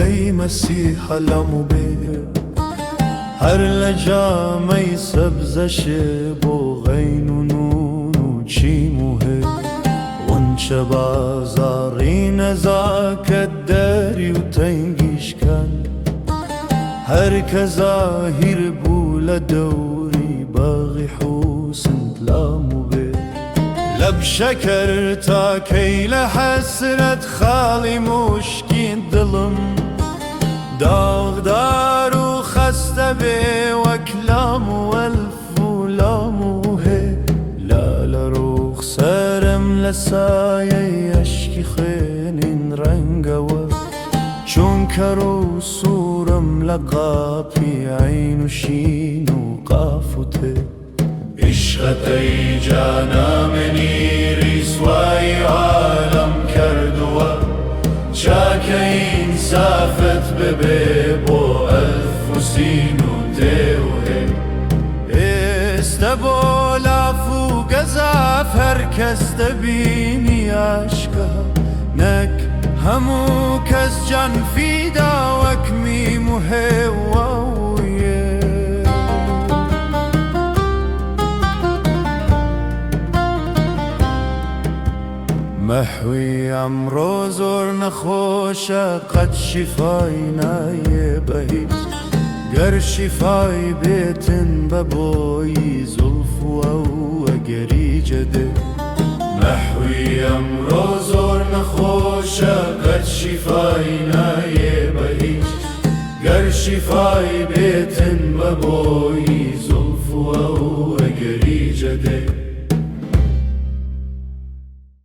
ای مسیح لمبه هر لجامي سبزش بو غين ونون وشيموه وانش بازارين زاك الداري وتنقيش كان هر كظاهر بولا دوري باغي حوسن تلامو بي لب شكر تاكي لحسرة خالي مشكين ظلم داغدار وخسته بي وكلام والف ولامو هي لا لروخ سرم لسايا يشكي خينين رنقوا چون كرو صورم لقابي عين وشين وقافته عشقتي جانا مني رسواي عالم كردوا شاكين سافت ببيبو ألف وسين وتيوهي استبو لافو قزاف هركز تبيني عشقا نك همو كز جان في داوك ميمو هواويه محوي عمرو زور نخوشة قد شفاي ناي بهيج قر شفاي بيتن ببوي زلف وقري جده محوي عمرو زور نخوشة قد شفاي ناي بهيج قر شفاي بيتن ببوي